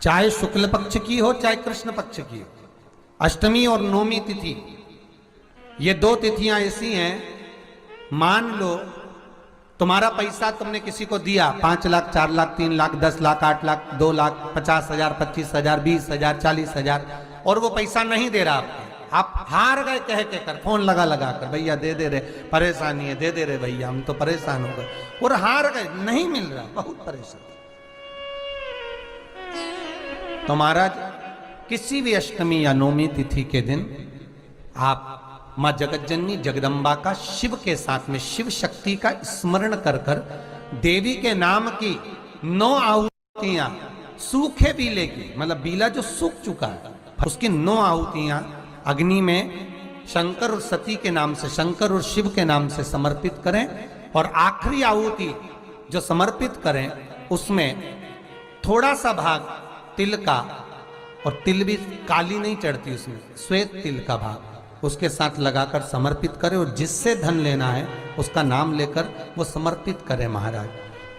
चाहे शुक्ल पक्ष की हो चाहे कृष्ण पक्ष की हो, अष्टमी और नवमी तिथि, ये दो तिथियां ऐसी हैं, मान लो तुम्हारा पैसा तुमने किसी को दिया 5 लाख 4 लाख 3 लाख 10 लाख 8 लाख 2 लाख 50,000 25,000 20,000 40,000 और वो पैसा नहीं दे रहा आपको, आप हार गए कह के कर, फोन लगा लगा कर, भैया दे दे रहे, परेशानी है, दे दे रहे भैया, हम तो परेशान हो गए, और हार गए, नहीं मिल रहा, बहुत परेशान। तो महाराज किसी भी अष्टमी या नवमी तिथि के दिन आप मां जगतजननी जगदम्बा का शिव के साथ में शिव शक्ति का स्मरण कर कर देवी के नाम की 9 आहुतियां, सूखे बीले की, मतलब बीला जो सूख चुका है उसकी 9 आहुतियां अग्नि में शंकर और सती के नाम से, शंकर और शिव के नाम से समर्पित करें, और आखिरी आहुति जो समर्पित करें उसमें थोड़ा सा भाग तिल का, और तिल भी काली नहीं चढ़ती उसमें, श्वेत तिल का भाग उसके साथ लगाकर समर्पित करें, और जिससे धन लेना है उसका नाम लेकर वो समर्पित करें महाराज,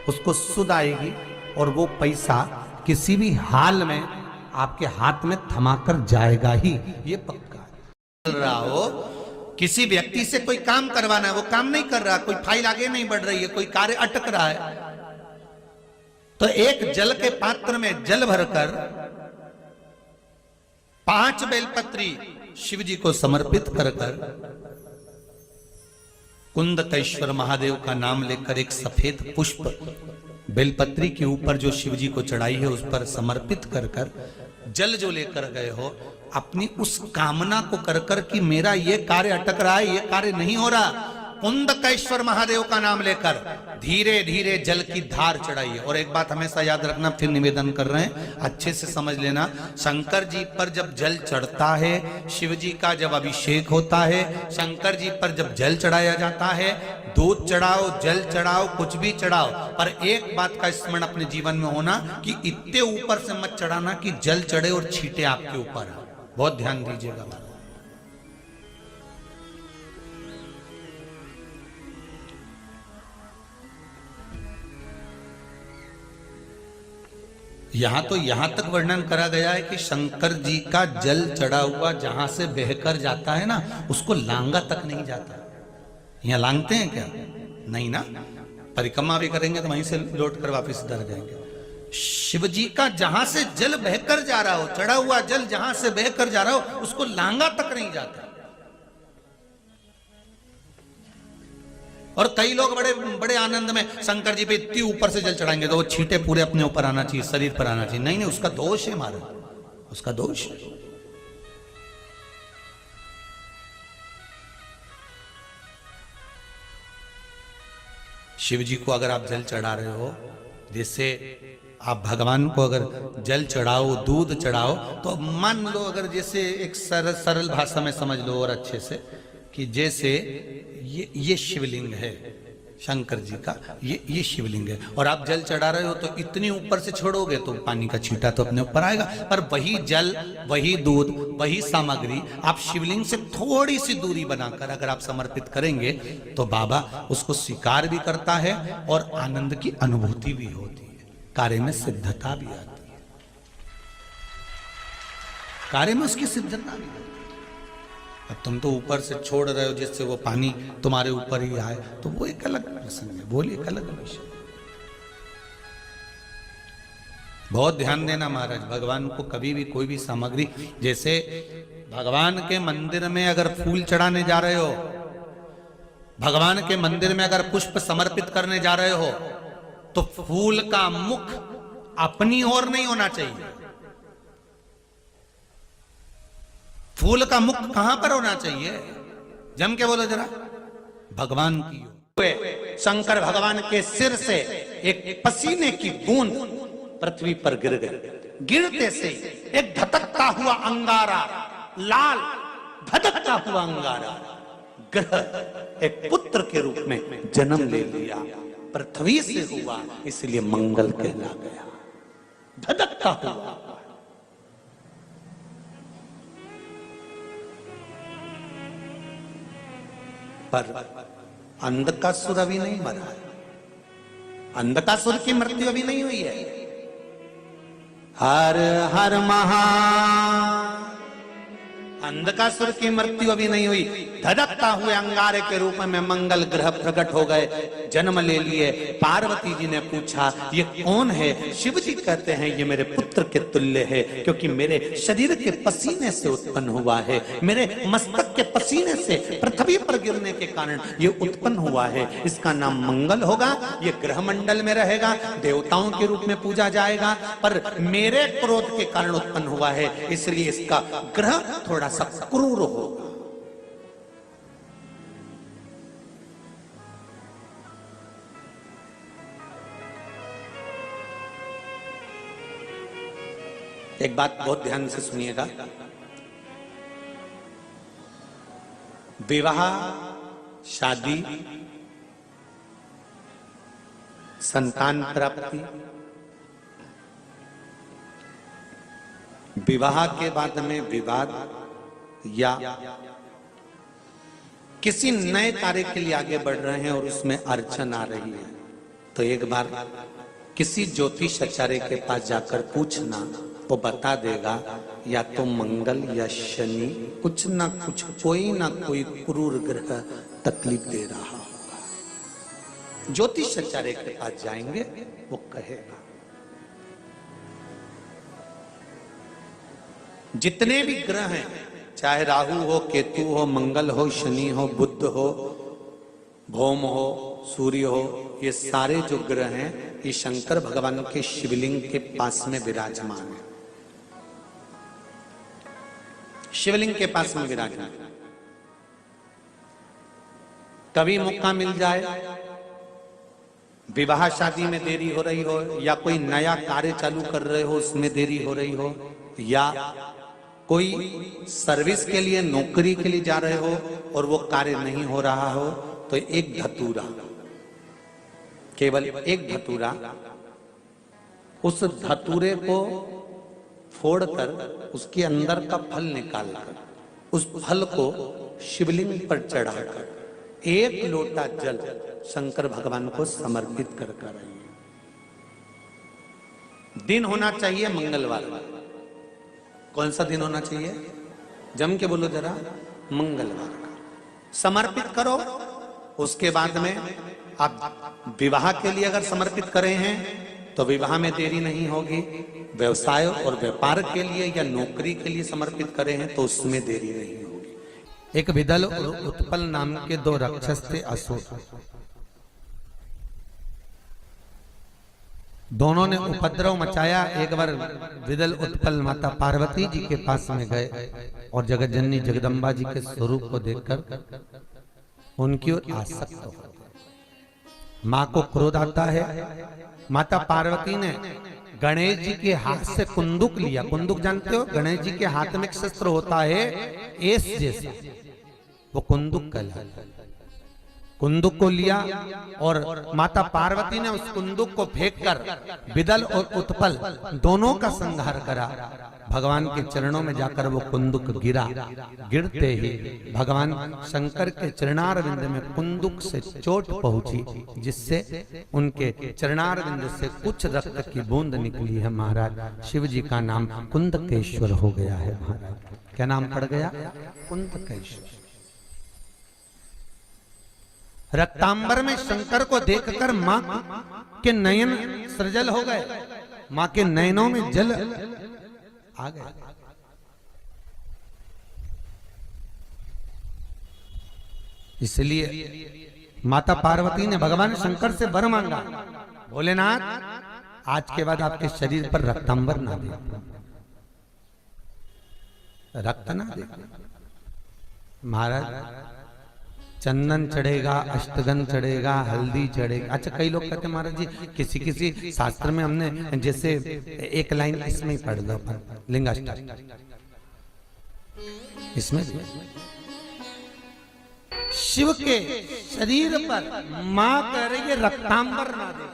उसको सुध आएगी और वो पैसा किसी भी हाल में आपके हाथ में थमाकर जाएगा ही, ये पक्का है। चल रहा हो किसी व्यक्ति से कोई काम करवाना है, वो काम नहीं कर रहा, कोई फाइल आगे नहीं बढ़ रही है, कोई कार्य अटक रहा है, तो एक जल के पात्र में जल भरकर 5 बेलपत्री शिव जी को समर्पित कर कर कुंदकेश्वर महादेव का नाम लेकर एक सफेद पुष्प बेलपत्री के ऊपर जो शिव जी को चढ़ाई है उस पर समर्पित कर कर जल जो लेकर गए हो, अपनी उस कामना को कर कर कि मेरा ये कार्य अटक रहा है, ये कार्य नहीं हो रहा, कुंदकेश्वर महादेव का नाम लेकर धीरे धीरे जल की धार चढ़ाइए। और एक बात हमेशा याद रखना, फिर निवेदन कर रहे हैं, अच्छे से समझ लेना, शंकर जी पर जब जल चढ़ता है, शिव जी का जब अभिषेक होता है, शंकर जी पर जब जल चढ़ाया जाता है, दूध चढ़ाओ, जल चढ़ाओ, कुछ भी चढ़ाओ, पर एक बात का स्मरण अपने जीवन में होना कि इतने ऊपर से मत चढ़ाना कि जल चढ़े और छींटे आपके ऊपर। बहुत ध्यान दीजिएगा। यहां तक वर्णन करा गया है कि शंकर जी का जल चढ़ा हुआ जहां से बहकर जाता है ना, उसको लांगा तक नहीं जाता। यहां लांगते हैं क्या? नहीं ना, परिक्रमा भी करेंगे तो वहीं से लौट कर वापिस इधर जाएंगे। शिव जी का जहां से जल बहकर जा रहा हो, चढ़ा हुआ जल जहां से बहकर जा रहा हो, उसको लांगा तक नहीं जाता। और कई लोग बड़े बड़े आनंद में शंकर जी पे इतनी ऊपर से जल चढ़ाएंगे तो वो छींटे पूरे अपने ऊपर आना चाहिए, शरीर पर आना चाहिए। नहीं नहीं, उसका दोष है महाराज, उसका दोष है। शिव जी को अगर आप जल चढ़ा रहे हो, जैसे आप भगवान को अगर जल चढ़ाओ, दूध चढ़ाओ, तो मान लो अगर जैसे एक सरल भाषा में समझ लो और अच्छे से, कि जैसे ये शिवलिंग है शंकर जी का, ये शिवलिंग है, और आप जल चढ़ा रहे हो तो इतनी ऊपर से छोड़ोगे तो पानी का छींटा तो अपने ऊपर आएगा, पर वही जल, वही दूध, वही सामग्री आप शिवलिंग से थोड़ी सी दूरी बनाकर अगर आप समर्पित करेंगे तो बाबा उसको स्वीकार भी करता है और आनंद की अनुभूति भी होती है, कार्य में सिद्धता भी आती है, कार्य में उसकी सिद्धता भी। अब तुम तो ऊपर से छोड़ रहे हो जिससे वो पानी तुम्हारे ऊपर ही आए, तो वो एक अलग प्रसंग है, वो एक अलग विषय। बहुत ध्यान देना महाराज, भगवान को कभी भी कोई भी सामग्री, जैसे भगवान के मंदिर में अगर फूल चढ़ाने जा रहे हो, भगवान के मंदिर में अगर पुष्प समर्पित करने जा रहे हो, तो फूल का मुख अपनी ओर नहीं होना चाहिए। फूल का मुख कहां पर होना चाहिए? जम के बोलो जरा, भगवान की ओर। शंकर भगवान के सिर से एक पसीने की बूंद पृथ्वी पर गिर गई, गिरते से एक धधकता हुआ अंगारा, लाल धधकता हुआ अंगारा ग्रह एक पुत्र के रूप में जन्म ले लिया, पृथ्वी से हुआ, इसलिए मंगल कहला गया। धधकता हुआ, पर अंधकासुर अभी नहीं मरा है, अंधकासुर की मृत्यु अभी नहीं हुई है। हर हर महा। अंधकासुर की मृत्यु अभी नहीं हुई, धधकता हुए अंगारे के रूप में मंगल ग्रह प्रकट हो गए, जन्म ले लिए। पार्वती जी ने पूछा ये कौन है? शिव जी कहते हैं ये मेरे पुत्र के तुल्य है, क्योंकि मेरे शरीर के पसीने से उत्पन्न हुआ है, मेरे मस्तक के पसीने से पृथ्वी पर गिरने के कारण ये उत्पन्न हुआ है। इसका नाम मंगल होगा, ये ग्रह मंडल में रहेगा, देवताओं के रूप में पूजा जाएगा, पर मेरे क्रोध के कारण उत्पन्न हुआ है, इसलिए इसका ग्रह थोड़ा सा क्रूर होगा। एक बात बहुत ध्यान से सुनिएगा, विवाह, शादी, संतान प्राप्ति, विवाह के बाद में विवाद या किसी नए कार्य के लिए आगे बढ़ रहे हैं और उसमें अड़चन आ रही है, तो एक बार किसी ज्योतिषाचार्य के पास जाकर पूछना, वो बता देगा या तो मंगल या शनि कुछ ना कुछ, कोई ना कोई क्रूर ग्रह तकलीफ दे रहा होगा। ज्योतिषाचार्य के पास जाएंगे, वो कहेगा। जितने भी ग्रह हैं, चाहे राहु हो, केतु हो, मंगल हो, शनि हो, बुध हो, भौम हो, सूर्य हो, ये सारे जो ग्रह हैं ये शंकर भगवान के शिवलिंग के पास में विराजमान है। शिवलिंग के पास में विराजमान। कभी मौका मिल जाए, विवाह शादी में देरी हो रही हो, या कोई नया कार्य चालू कर रहे हो उसमें देरी हो रही हो, या कोई सर्विस के लिए, नौकरी के लिए जा रहे हो और वो कार्य नहीं हो रहा हो, तो एक धतूरा, केवल एक धतूरा, उस धतूरे को फोड़कर उसके अंदर का फल निकालकर उस फल को शिवलिंग पर चढ़ाकर एक लोटा जल शंकर भगवान को समर्पित कर आइए। दिन होना चाहिए मंगलवार। कौन सा दिन होना चाहिए? जम के बोलो जरा, मंगलवार का समर्पित करो। उसके बाद में आप विवाह के लिए अगर समर्पित करे हैं तो विवाह में देरी नहीं होगी। व्यवसाय और व्यापार के लिए या नौकरी के लिए समर्पित करे हैं तो उसमें देरी नहीं होगी। एक विदल और उत्पल नाम के दो राक्षस थे, असुर। दोनों ने उपद्रव मचाया। एक बार विदल उत्पल माता पार्वती जी के पास में गए और जगतजननी जगदम्बा जी के स्वरूप को देखकर उनकी ओर आसक्त हो गए। मां को क्रोध आता है। माता पार्वती ने गणेश जी के हाथ से कुंदुक लिया। कुंदुक जानते हो? गणेश जी के हाथ में एक शस्त्र होता है एस जैसा, वो कुंदुक कहलाता है। कुंदुक को लिया और माता पार्वती ने उस कुंदुक को फेंककर विदल और उत्पल दोनों का संहार करा। भगवान के चरणों में जाकर वो कुंदुक गिरा। गिरते ही भगवान शंकर के चरणारविंद में कुंदुक से चोट पहुंची, जिससे उनके चरणारविंद से कुछ रक्त की बूंद निकली है। महाराज शिव जी का नाम कुंदकेश्वर हो गया है। महाराज क्या नाम पड़ गया? कुंदकेश्वर। रक्तांबर में शंकर को देखकर मां के नयन सृजल हो गए। मां के नयनों में जल आ गए। इसलिए माता पार्वती ने भगवान शंकर से वर मांगा, भोलेनाथ आज के बाद आपके शरीर पर रक्तांबर ना दे, रक्त ना दे। महाराज चंदन चढ़ेगा, अष्टगंध चढ़ेगा, हल्दी चढ़ेगा। अच्छा, कई लोग कहते हैं महाराज जी किसी किसी शास्त्र में हमने जैसे एक लाइन इसमें ही पढ़ लो, लिंगाष्टक इसमें शिव के शरीर पर मां कह रही है रक्तांबर ना दे।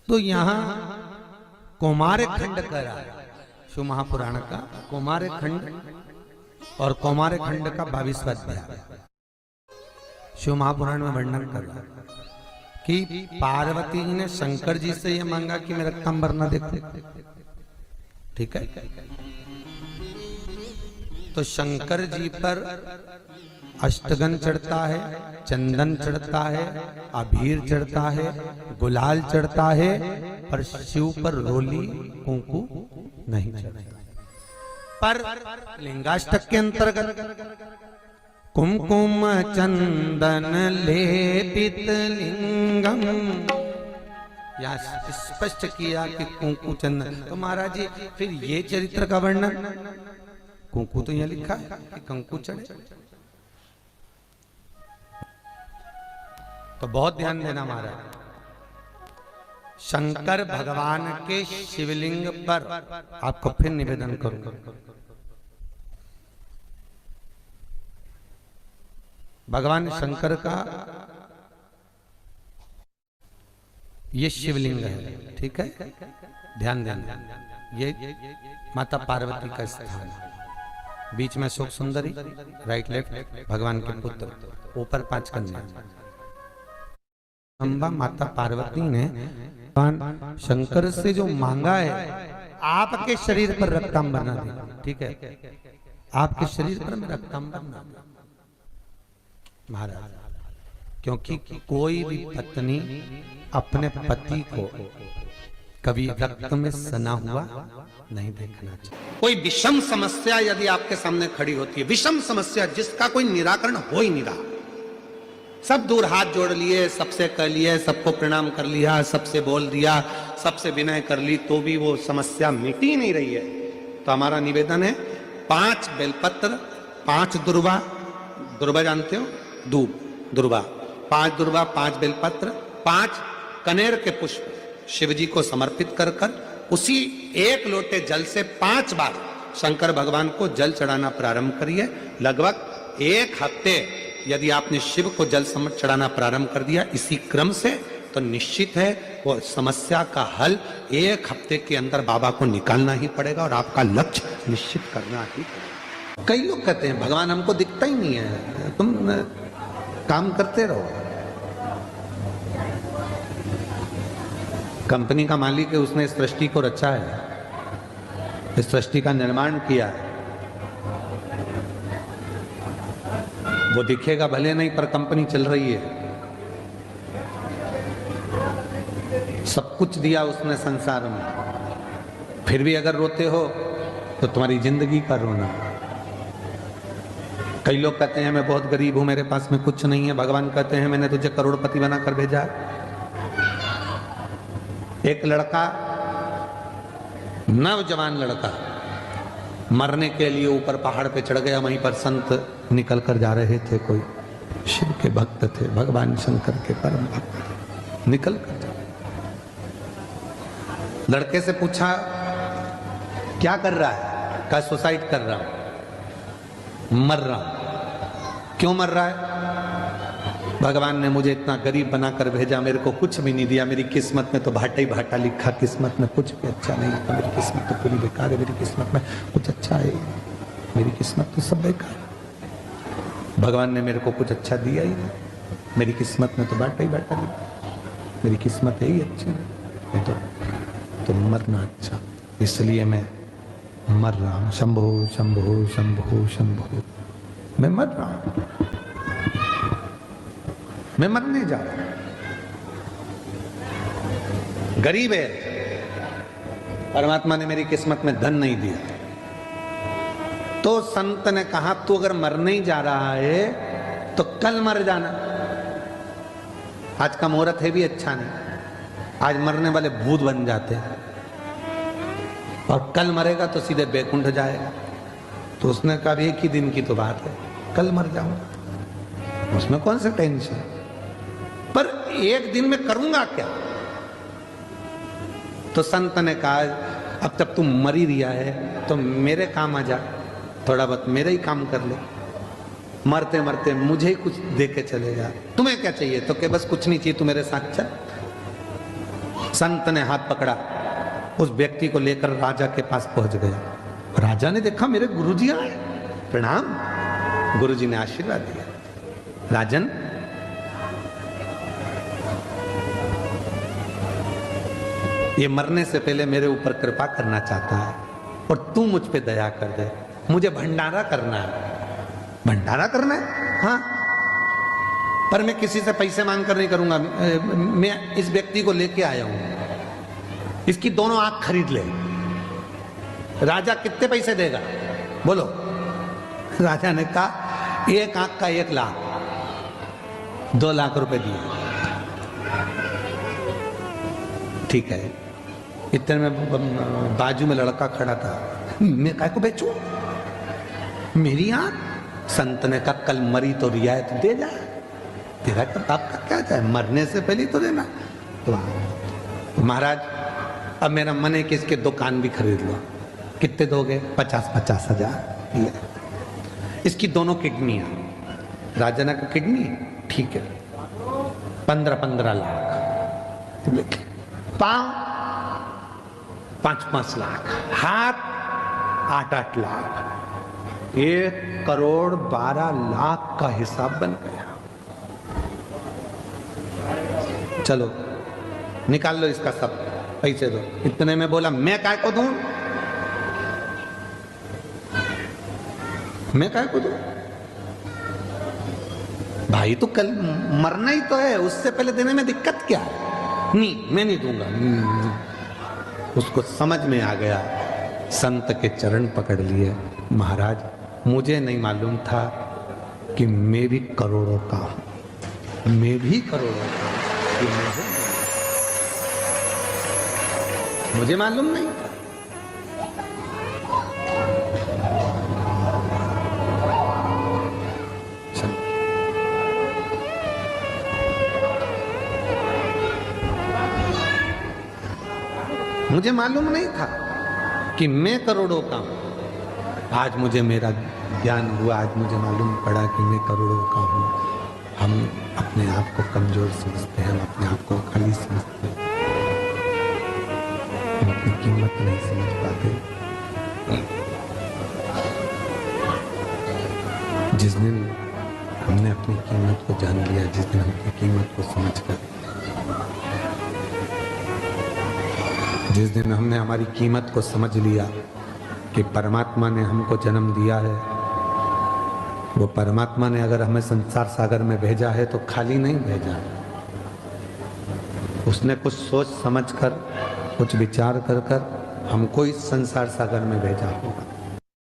तो यहां कौमार खंड करा, शिव महापुराण का कौमार खंड और कौमार खंड का 22वां अध्याय शिव महापुराण में वर्णन कर रहा है कि पार्वती जी ने शंकर जी से यह मांगा कि मैं रक्तांबर न देखूं। ठीक है, तो शंकर जी पर अष्टगन चढ़ता है, चंदन चढ़ता है, अबीर चढ़ता है, गुलाल चढ़ता है, पर शिव पर रोली कुंकू नहीं चढ़ता। पर लिंगाष्टक के अंतर्गत कुमकुम चंदन लेपित लिंगम, या स्पष्ट किया कि कुंकू चंदन। तो महाराज जी फिर ये चरित्र का वर्णन, कुंकू तो यह लिखा है कि कंकु चढ़े। तो बहुत ध्यान देना महाराज, शंकर भगवान के शिवलिंग पर आपको फिर निवेदन करूंगा, भगवान शंकर का ये शिवलिंग है। ठीक है, ध्यान देना, ये माता पार्वती का स्थान है। बीच में शोक सुंदरी, राइट लेफ्ट भगवान के पुत्र, ऊपर 5 कन्या। अम्बा माता पार्वती ने भगवान शंकर से जो मांगा है, आपके शरीर पर रक्तांबर ना दे। ठीक है, आपके शरीर पर मैं रक्तांबर ना दे महाराज, क्योंकि कोई भी पत्नी अपने पति को कभी रक्त में सना हुआ नहीं देखना चाहिए। कोई विषम समस्या यदि आपके सामने खड़ी होती है, विषम समस्या जिसका कोई निराकरण हो ही नहीं रहा, सब दूर हाथ जोड़ लिए, सबसे कर लिए, सबको प्रणाम कर लिया, सबसे बोल दिया, सबसे विनय कर ली, तो भी वो समस्या मिटी नहीं रही है, तो हमारा निवेदन है 5 बेलपत्र, 5 दुर्वा, दुर्वा जानते हो, दूब दुर्वा, 5 दुर्वा, 5 बेलपत्र, 5 कनेर के पुष्प शिव जी को समर्पित कर कर उसी 1 लोटे जल से 5 बार शंकर भगवान को जल चढ़ाना प्रारंभ करिए। लगभग 1 हफ्ते यदि आपने शिव को जल चढ़ाना प्रारंभ कर दिया इसी क्रम से, तो निश्चित है वो समस्या का हल 1 हफ्ते के अंदर बाबा को निकालना ही पड़ेगा और आपका लक्ष्य निश्चित करना ही पड़ेगा। कई लोग कहते हैं भगवान हमको दिखता ही नहीं है, तुम काम करते रहो। कंपनी का मालिक है, उसने इस सृष्टि को रचा है, इस सृष्टि का निर्माण किया है। वो दिखेगा भले नहीं, पर कंपनी चल रही है। सब कुछ दिया उसने संसार में, फिर भी अगर रोते हो तो तुम्हारी जिंदगी का रोना। कई लोग कहते हैं मैं बहुत गरीब हूं, मेरे पास में कुछ नहीं है। भगवान कहते हैं मैंने तुझे करोड़पति बनाकर भेजा है। एक लड़का, नौजवान लड़का, मरने के लिए ऊपर पहाड़ पे चढ़ गया। वहीं पर संत निकल कर जा रहे थे, कोई शिव के भक्त थे, भगवान शंकर के परम भक्त थे, निकल कर जा। लड़के से पूछा क्या कर रहा है? कहा सुसाइड कर रहा हूं, मर रहा हूं। क्यों मर रहा है? भगवान ने मुझे इतना गरीब बनाकर भेजा, मेरे को कुछ भी नहीं दिया, मेरी किस्मत में तो भाटा ही भाटा लिखा, किस्मत में कुछ भी अच्छा नहीं था, मेरी किस्मत तो पूरी बेकार है, मेरी किस्मत में कुछ अच्छा है, मेरी किस्मत तो सब बेकार है। भगवान ने मेरे को कुछ अच्छा दिया ही नहीं, मेरी किस्मत में तो भाटा ही भाटा लिखा, मेरी किस्मत है ही अच्छी नहीं, तो मरना अच्छा, इसलिए मैं मर रहा हूं। शंभो शंभो शंभो शंभो, मैं मर रहा हूं, मैं मरने जा रहा हूं। गरीब है, परमात्मा ने मेरी किस्मत में धन नहीं दिया। तो संत ने कहा तू अगर मरने ही जा रहा है तो कल मर जाना, आज का मुहूर्त है भी अच्छा नहीं, आज मरने वाले भूत बन जाते हैं, और कल मरेगा तो सीधे बैकुंठ जाएगा। तो उसने कहा एक ही दिन की तो बात है, कल मर जाऊंगा, उसमें कौन सा टेंशन, पर एक दिन में करूंगा क्या? तो संत ने कहा अब जब तू मर ही रिया है तो मेरे काम आ जा, थोड़ा बहुत मेरे ही काम कर ले, मरते मरते मुझे ही कुछ दे के चले जा। तुम्हें क्या चाहिए? तो के बस कुछ नहीं चाहिए, तू मेरे साथ चल। संत ने हाथ पकड़ा, उस व्यक्ति को लेकर राजा के पास पहुंच गया। राजा ने देखा मेरे गुरुजी आए, प्रणाम। गुरुजी ने आशीर्वाद दिया, राजन ये मरने से पहले मेरे ऊपर कृपा करना चाहता है और तू मुझ पे दया कर दे। मुझे भंडारा करना है। भंडारा करना है? हाँ, पर मैं किसी से पैसे मांग कर नहीं करूंगा। मैं इस व्यक्ति को लेके आया हूं, इसकी दोनों आंख खरीद ले। राजा कितने पैसे देगा बोलो? राजा ने कहा एक आंख का 1 लाख, 2 लाख रुपए दिए। ठीक है। इतने में बाजू में लड़का खड़ा था। मैं काय को बेचूं? मेरी आंख? संत ने कहा कल मरी तो रियायत दे जा। तेरा तो आपका क्या चाहे, मरने से पहले तो देना। तो महाराज अब मेरा मन है कि इसके दुकान भी खरीद लो। कितने दोगे? 50-50 हजार। इसकी दोनों किडनियां। राजा ने कहा किडनी ठीक है, 15-15 लाख। पांव 5-5 लाख, हाथ 8-8 लाख, 1,12,00,000 का हिसाब बन गया। चलो निकाल लो इसका सब, पैसे दो। इतने में बोला मैं काय को दूं? मैं काय को दूं? भाई तो कल मरना ही तो है, उससे पहले देने में दिक्कत क्या है? नहीं, मैं नहीं दूंगा। उसको समझ में आ गया। संत के चरण पकड़ लिए। महाराज मुझे नहीं मालूम था कि मैं भी करोड़ों का हूं, मैं भी करोड़ों का हूं। मुझे मालूम नहीं था। मुझे मालूम नहीं था कि मैं करोड़ों का हूं। आज मुझे मेरा ज्ञान हुआ, आज मुझे मालूम पड़ा कि मैं करोड़ों का हूं। हम अपने आप को कमजोर समझते हैं, हम अपने आप को खाली समझते हैं, हम अपनी कीमत नहीं समझ पाते। जिस दिन हमने अपनी कीमत को जान लिया, जिस दिन अपनी कीमत को समझकर, जिस दिन हमने हमारी कीमत को समझ लिया कि परमात्मा ने हमको जन्म दिया है, वो परमात्मा ने अगर हमें संसार सागर में भेजा है तो खाली नहीं भेजा है। उसने कुछ सोच समझ कर, कुछ विचार कर कर हमको इस संसार सागर में भेजा होगा।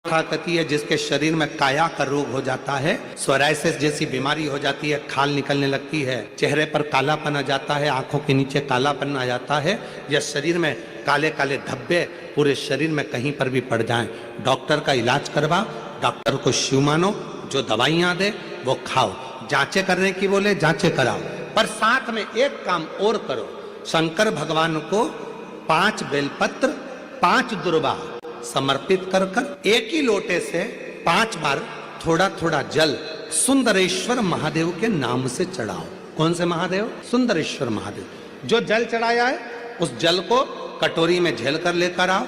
कहती है जिसके शरीर में काया का रोग हो जाता है, सोराइसिस जैसी बीमारी हो जाती है, खाल निकलने लगती है, चेहरे पर कालापन आ जाता है, आंखों के नीचे कालापन आ जाता है, या शरीर में काले काले धब्बे पूरे शरीर में कहीं पर भी पड़ जाएं, डॉक्टर का इलाज करवा, डॉक्टर को शिव मानो, जो दवाइयां दे वो खाओ, जांचें करने की बोले जांचें कराओ, पर साथ में एक काम और करो, शंकर भगवान को 5 बेलपत्र 5 दुर्वा समर्पित कर कर एक ही लोटे से 5 बार थोड़ा थोड़ा जल सुंदरेश्वर महादेव के नाम से चढ़ाओ। कौन से महादेव? सुंदरेश्वर महादेव। जो जल चढ़ाया है उस जल को कटोरी में झेल कर लेकर आओ।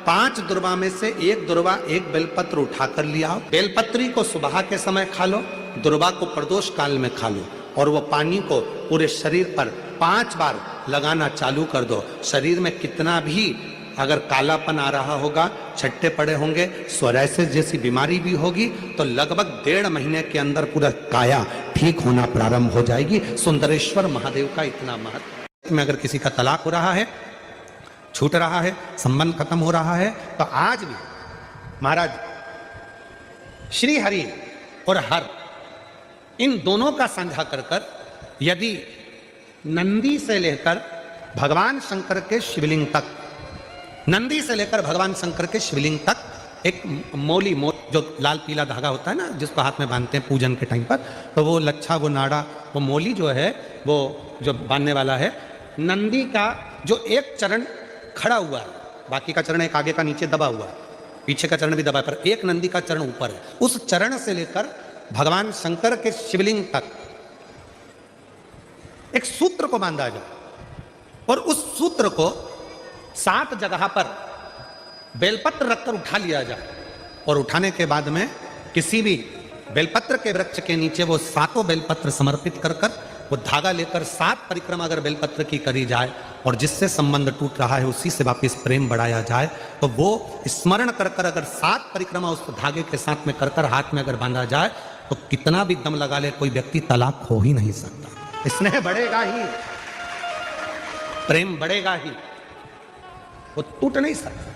5 दुर्वा में से 1 दुर्वा 1 बेलपत्र उठा कर लिया आओ। बेलपत्री को सुबह के समय खा लो, दुर्वा को प्रदोष काल में खा लो, और वो पानी को पूरे शरीर पर 5 बार लगाना चालू कर दो। शरीर में कितना भी अगर कालापन आ रहा होगा, छट्टे पड़े होंगे, सोराइसिस जैसी बीमारी भी होगी, तो लगभग 1.5 महीने के अंदर पूरा काया ठीक होना प्रारंभ हो जाएगी। सुंदरेश्वर महादेव का इतना महत्व। में अगर किसी का तलाक हो रहा है, छूट रहा है, संबंध खत्म हो रहा है, तो आज भी महाराज श्री हरि और हर इन दोनों का साझा कर कर यदि नंदी से लेकर भगवान शंकर के शिवलिंग तक, नंदी से लेकर भगवान शंकर के शिवलिंग तक एक मौली जो लाल पीला धागा होता है ना, जिसको हाथ में बांधते हैं पूजन के टाइम पर, तो वो लच्छा, वो नाड़ा, वो मौली जो है वो जो बांधने वाला है, नंदी का जो एक चरण खड़ा हुआ है, बाकी का चरण एक आगे का नीचे दबा हुआ है, पीछे का चरण भी दबा है, पर एक नंदी का चरण ऊपर है। उस चरण से लेकर भगवान शंकर के शिवलिंग तक एक सूत्र को बांधा जाए, और उस सूत्र को 7 जगह पर बेलपत्र रखकर उठा लिया जाए, और उठाने के बाद में किसी भी बेलपत्र के वृक्ष के नीचे वो सातों बेलपत्र समर्पित कर कर वो धागा लेकर 7 परिक्रमा अगर बेलपत्र की करी जाए और जिससे संबंध टूट रहा है उसी से वापस प्रेम बढ़ाया जाए, तो वो स्मरण कर कर अगर 7 परिक्रमा उस धागे के साथ में कर कर हाथ में अगर बांधा जाए तो कितना भी दम लगा ले कोई व्यक्ति तलाक हो ही नहीं सकता। स्नेह बढ़ेगा ही, प्रेम बढ़ेगा ही, वो टूट नहीं सकता।